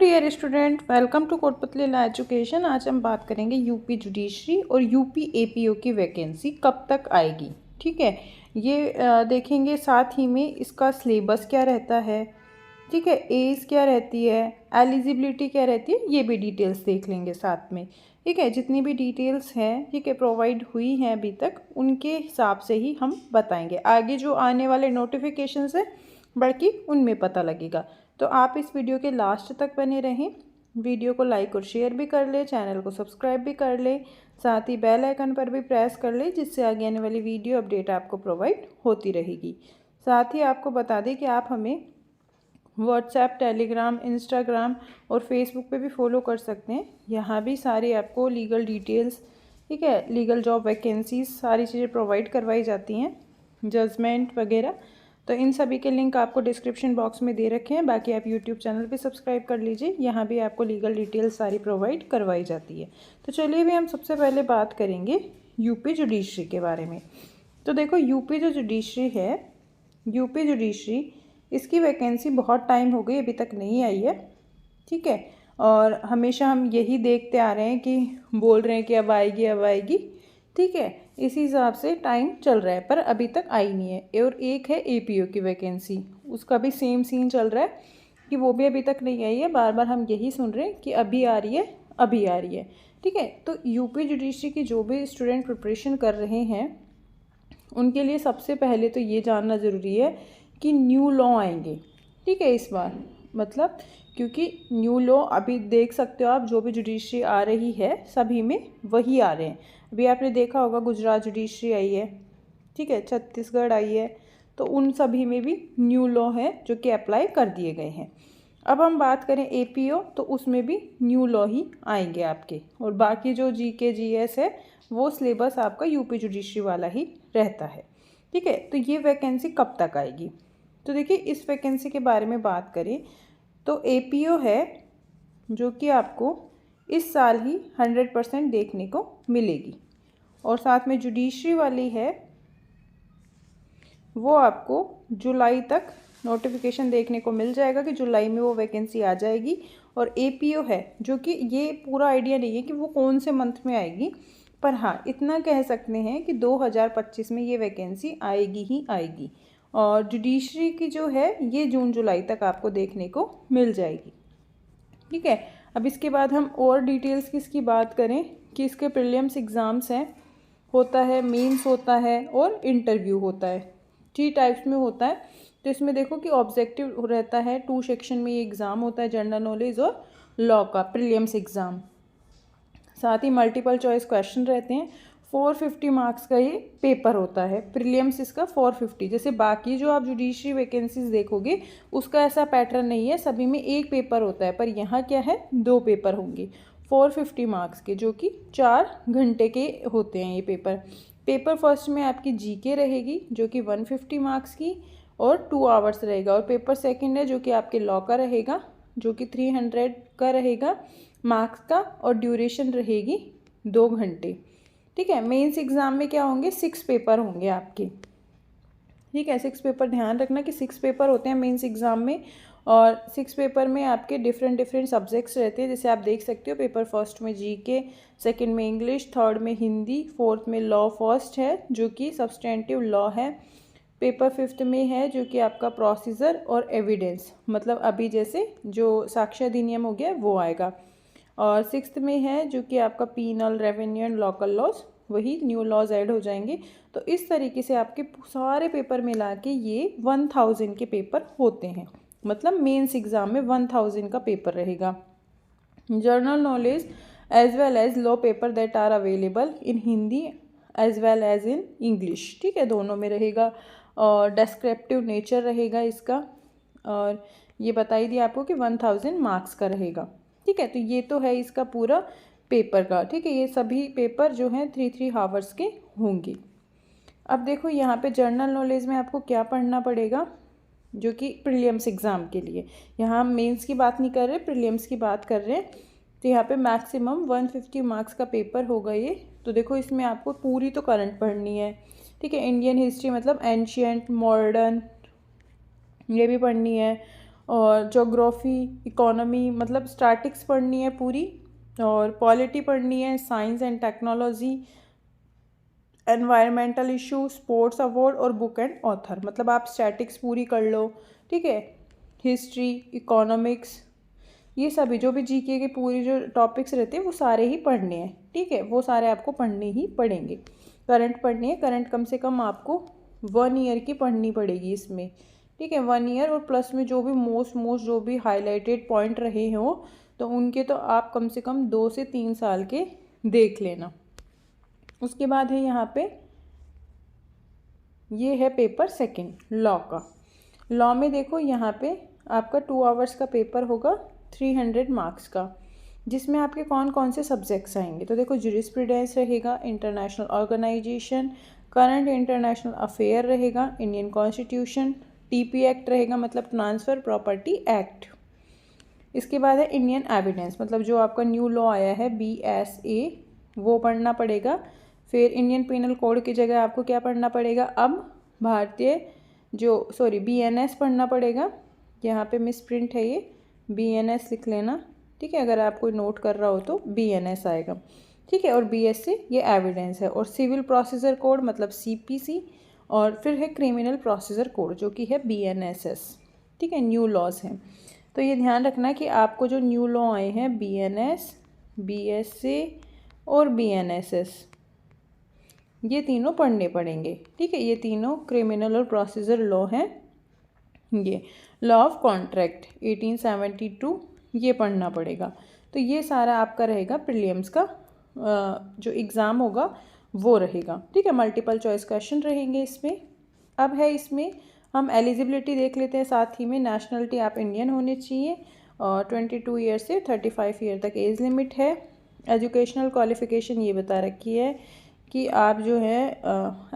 Dear student, welcome to Kotputli education. आज हम बात करेंगे यूपी जुडिशरी और यूपी एपीओ की वैकेंसी कब तक आएगी। ठीक है, ये देखेंगे। साथ ही में इसका सिलेबस क्या रहता है, ठीक है, एज क्या रहती है, एलिजिबिलिटी क्या रहती है, ये भी डिटेल्स देख लेंगे साथ में। ठीक है, जितनी भी डिटेल्स हैं, ठीक है, प्रोवाइड हुई हैं अभी तक, उनके हिसाब से ही हम बताएंगे। आगे जो आने वाले नोटिफिकेशंस है बल्कि उनमें पता लगेगा। तो आप इस वीडियो के लास्ट तक बने रहें। वीडियो को लाइक और शेयर भी कर ले, चैनल को सब्सक्राइब भी कर ले, साथ ही बेल आइकन पर भी प्रेस कर ले, जिससे आगे आने वाली वीडियो अपडेट आपको प्रोवाइड होती रहेगी। साथ ही आपको बता दें कि आप हमें व्हाट्सएप, टेलीग्राम, इंस्टाग्राम और फेसबुक पे भी फॉलो कर सकते हैं। यहाँ भी सारी आपको लीगल डिटेल्स, ठीक है, लीगल जॉब वैकेंसीज, सारी चीज़ें प्रोवाइड करवाई जाती हैं, जजमेंट वगैरह। तो इन सभी के लिंक आपको डिस्क्रिप्शन बॉक्स में दे रखे हैं। बाकी आप यूट्यूब चैनल भी सब्सक्राइब कर लीजिए, यहाँ भी आपको लीगल डिटेल्स सारी प्रोवाइड करवाई जाती है। तो चलिए भी हम सबसे पहले बात करेंगे यूपी जुडिशरी के बारे में। तो देखो, यूपी जो जुडिशरी है, यूपी जुडिशरी, इसकी वैकेंसी बहुत टाइम हो गई, अभी तक नहीं आई है। ठीक है, और हमेशा हम यही देखते आ रहे हैं कि बोल रहे हैं कि अब आएगी अब आएगी। ठीक है, इसी हिसाब से टाइम चल रहा है, पर अभी तक आई नहीं है। और एक है एपीओ की वैकेंसी, उसका भी सेम सीन चल रहा है कि वो भी अभी तक नहीं आई है। बार बार हम यही सुन रहे हैं कि अभी आ रही है, अभी आ रही है। ठीक है, तो यूपी जुडिशरी की जो भी स्टूडेंट प्रिपरेशन कर रहे हैं, उनके लिए सबसे पहले तो ये जानना ज़रूरी है कि न्यू लॉ आएंगे। ठीक है, इस बार मतलब, क्योंकि न्यू लॉ अभी देख सकते हो आप, जो भी जुडिशरी आ रही है सभी में वही आ रहे हैं। अभी आपने देखा होगा गुजरात जुडिशरी आई है, ठीक है, छत्तीसगढ़ आई है, तो उन सभी में भी न्यू लॉ है जो कि अप्लाई कर दिए गए हैं। अब हम बात करें एपीओ, तो उसमें भी न्यू लॉ ही आएंगे आपके, और बाकी जो जीके जीएस है वो सिलेबस आपका यूपी जुडिशरी वाला ही रहता है। ठीक है, तो ये वैकेंसी कब तक आएगी। तो देखिए, इस वैकेंसी के बारे में बात करें तो एपीओ है जो कि आपको इस साल ही 100% देखने को मिलेगी, और साथ में जुडिशरी वाली है वो आपको जुलाई तक नोटिफिकेशन देखने को मिल जाएगा कि जुलाई में वो वैकेंसी आ जाएगी। और एपीओ है जो कि ये पूरा आइडिया नहीं है कि वो कौन से मंथ में आएगी, पर हाँ इतना कह सकते हैं कि 2025 में ये वैकेंसी आएगी ही आएगी। और जुडिशरी की जो है ये जून जुलाई तक आपको देखने को मिल जाएगी। ठीक है, अब इसके बाद हम और डिटेल्स की इसकी बात करें कि इसके प्रीलिम्स एग्ज़ाम्स हैं, होता है, मेंस होता है और इंटरव्यू होता है। 3 टाइप्स में होता है। तो इसमें देखो कि ऑब्जेक्टिव रहता है, 2 सेक्शन में ये एग्ज़ाम होता है, जनरल नॉलेज और लॉ का प्रीलिम्स एग्ज़ाम। साथ ही मल्टीपल चॉइस क्वेश्चन रहते हैं। 450 मार्क्स का ये पेपर होता है, प्रीलिम्स इसका 450। जैसे बाकी जो आप जुडिशरी वैकेंसीज देखोगे उसका ऐसा पैटर्न नहीं है, सभी में एक पेपर होता है, पर यहाँ क्या है, 2 पेपर होंगे 450 मार्क्स के, जो कि 4 घंटे के होते हैं ये पेपर। पेपर फर्स्ट में आपकी जीके रहेगी जो कि 150 मार्क्स की और 2 आवर्स रहेगा। और पेपर सेकंड है जो कि आपके लॉ का रहेगा, जो कि 300 का रहेगा मार्क्स का, और ड्यूरेशन रहेगी 2 घंटे। ठीक है, मेंस एग्ज़ाम में क्या होंगे, 6 पेपर होंगे आपके। ठीक है, 6 पेपर, ध्यान रखना कि 6 पेपर होते हैं मेंस एग्ज़ाम में। और 6 पेपर में आपके डिफरेंट सब्जेक्ट्स रहते हैं। जैसे आप देख सकते हो, पेपर फर्स्ट में जीके, सेकंड में इंग्लिश, थर्ड में हिंदी, फोर्थ में लॉ फर्स्ट है जो कि सब्सटेंटिव लॉ है। पेपर फिफ्थ में है जो कि आपका प्रोसीजर और एविडेंस, मतलब अभी जैसे जो साक्ष्य अधिनियम हो गया वो आएगा। और सिक्स्थ में है जो कि आपका penal, revenue and local laws, वही न्यू लॉज ऐड हो जाएंगे। तो इस तरीके से आपके सारे पेपर मिला के ये 1000 के पेपर होते हैं, मतलब मेंस एग्ज़ाम में 1000 का पेपर रहेगा। General knowledge as well as law paper that are available in Hindi as well as in English. ठीक है, दोनों में रहेगा। और डिस्क्रिप्टिव नेचर रहेगा इसका, और ये बता ही दिया आपको कि 1000 मार्क्स का रहेगा। ठीक है, तो ये तो है इसका पूरा पेपर का। ठीक है, ये सभी पेपर जो हैं 3 आवर्स के होंगे। अब देखो यहाँ पे जनरल नॉलेज में आपको क्या पढ़ना पड़ेगा, जो कि प्रीलिम्स एग्ज़ाम के लिए, यहाँ हम मेंस की बात नहीं कर रहे, प्रीलिम्स की बात कर रहे हैं। तो यहाँ पे मैक्सिमम 150 मार्क्स का पेपर होगा ये। तो देखो, इसमें आपको पूरी तो करंट पढ़नी है। ठीक है, इंडियन हिस्ट्री मतलब एंशियंट, मॉडर्न, ये भी पढ़नी है। और ज्योग्राफी, इकोनॉमी मतलब स्टैटिक्स पढ़नी है पूरी, और पॉलिटी पढ़नी है, science and technology, environmental issue, sports award और बुक एंड ऑथर। मतलब आप स्टैटिक्स पूरी कर लो, ठीक है। हिस्ट्री, इकोनॉमिक्स, ये सभी जो भी जीके के पूरी जो टॉपिक्स रहते हैं वो सारे ही पढ़ने हैं, ठीक है। वो सारे आपको पढ़ने ही पड़ेंगे। करंट पढ़नी है, करंट कम से कम आपको 1 ईयर की पढ़नी पड़ेगी इसमें, ठीक है। 1 ईयर, और प्लस में जो भी मोस्ट जो भी हाईलाइटेड पॉइंट रहे हों तो उनके तो आप कम से कम 2 से 3 साल के देख लेना। उसके बाद है यहाँ पे, ये है पेपर सेकंड लॉ का। लॉ में देखो यहाँ पे आपका 2 आवर्स का पेपर होगा 300 मार्क्स का, जिसमें आपके कौन कौन से सब्जेक्ट्स आएंगे। तो देखो ज्यूरिस्प्रूडेंस रहेगा, international organisation, current international affair रहेगा, इंडियन कॉन्स्टिट्यूशन, टीपी एक्ट रहेगा मतलब ट्रांसफ़र प्रॉपर्टी एक्ट। इसके बाद है इंडियन एविडेंस, मतलब जो आपका न्यू लॉ आया है BSA, वो पढ़ना पड़ेगा। फिर इंडियन पिनल कोड की जगह आपको क्या पढ़ना पड़ेगा, अब भारतीय BNS पढ़ना पड़ेगा। यहाँ पे मिस प्रिंट है, ये BNS लिख लेना, ठीक है। अगर आप कोई नोट कर रहा हो तो BNS आएगा, ठीक है। और BSA ये एविडेंस है। और सिविल प्रोसीजर कोड मतलब CPC, और फिर है क्रिमिनल प्रोसीजर कोड जो कि है BNSS, ठीक है। न्यू लॉज हैं, तो ये ध्यान रखना कि आपको जो न्यू लॉ आए हैं BNS, BSA और BNSS, ये तीनों पढ़ने पड़ेंगे, ठीक है। ये तीनों क्रिमिनल और प्रोसीजर लॉ हैं। ये लॉ ऑफ कॉन्ट्रैक्ट 1872, ये पढ़ना पड़ेगा। तो ये सारा आपका रहेगा प्रीलिम्स का जो एग्ज़ाम होगा वो रहेगा, ठीक है। मल्टीपल चॉइस क्वेश्चन रहेंगे इसमें। अब है इसमें हम एलिजिबिलिटी देख लेते हैं, साथ ही में नेशनलिटी आप इंडियन होने चाहिए, और 22 ईयर से 35 ईयर तक एज लिमिट है। एजुकेशनल क्वालिफ़िकेशन ये बता रखी है कि आप जो है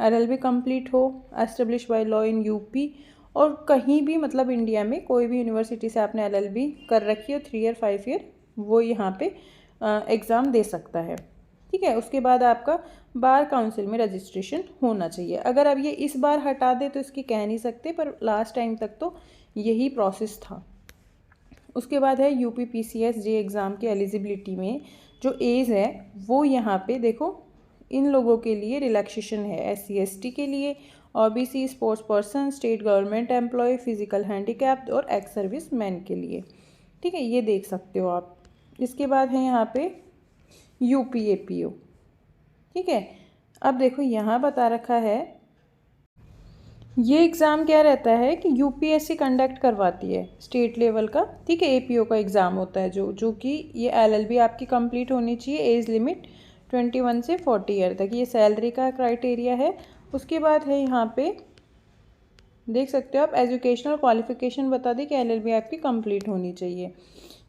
LLB कंप्लीट हो, establish by law in UP, और कहीं भी मतलब इंडिया में कोई भी यूनिवर्सिटी से आपने LLB कर रखी हो 3 ईयर 5 ईयर, वो यहाँ पे एग्ज़ाम दे सकता है, ठीक है। उसके बाद आपका बार काउंसिल में रजिस्ट्रेशन होना चाहिए। अगर अब ये इस बार हटा दे तो इसकी कह नहीं सकते, पर लास्ट टाइम तक तो यही प्रोसेस था। उसके बाद है UP PCS जे एग्ज़ाम के एलिजिबिलिटी में जो एज है वो यहाँ पे देखो इन लोगों के लिए रिलैक्सेशन है, SC ST के लिए, OBC, sports person, state government employ, physical handicapped और एक्स सर्विस मैन के लिए, ठीक है। ये देख सकते हो आप। इसके बाद है यहाँ पे UP APO, ठीक है। अब देखो यहाँ बता रखा है, ये एग्ज़ाम क्या रहता है कि UPSC कंडक्ट करवाती है स्टेट लेवल का, ठीक है। APO का एग्ज़ाम होता है जो कि ये LLB आपकी कंप्लीट होनी चाहिए, एज लिमिट 21 से 40 ईयर तक, ये सैलरी का क्राइटेरिया है। उसके बाद है यहाँ पे देख सकते हो आप, एजुकेशनल क्वालिफ़िकेशन बता दें कि LLB आपकी कंप्लीट होनी चाहिए,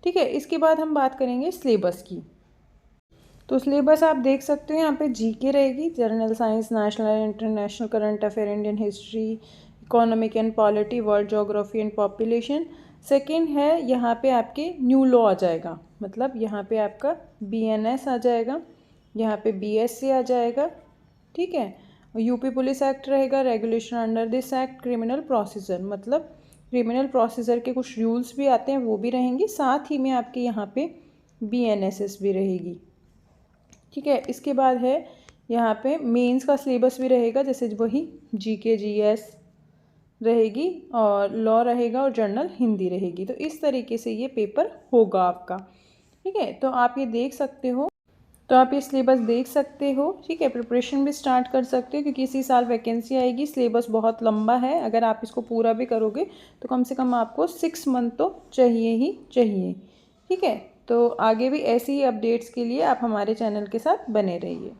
ठीक है। इसके बाद हम बात करेंगे सिलेबस की। तो सिलेबस आप देख सकते हो यहाँ पे GK रहेगी, general science, national and international, current affair, Indian history, economic and polity, world geography and population. Second है यहाँ पे आपके न्यू लॉ आ जाएगा, मतलब यहाँ पे आपका BNS आ जाएगा, यहाँ पे BSA आ जाएगा, ठीक है। UP पुलिस एक्ट रहेगा, regulation under this act, criminal procedure मतलब क्रिमिनल प्रोसीजर के कुछ रूल्स भी आते हैं वो भी रहेंगे, साथ ही में आपके यहाँ पे BNSS भी रहेगी, ठीक है। इसके बाद है यहाँ पे मेंस का सिलेबस भी रहेगा, जैसे वही GK GS रहेगी, और लॉ रहेगा, और जर्नल हिंदी रहेगी। तो इस तरीके से ये पेपर होगा आपका, ठीक है। तो आप ये देख सकते हो, तो आप ये सिलेबस देख सकते हो, ठीक है। प्रिपरेशन भी स्टार्ट कर सकते हो क्योंकि इसी साल वैकेंसी आएगी। सिलेबस बहुत लंबा है, अगर आप इसको पूरा भी करोगे तो कम से कम आपको 6 मंथ तो चाहिए ही चाहिए, ठीक है। तो आगे भी ऐसी ही अपडेट्स के लिए आप हमारे चैनल के साथ बने रहिए।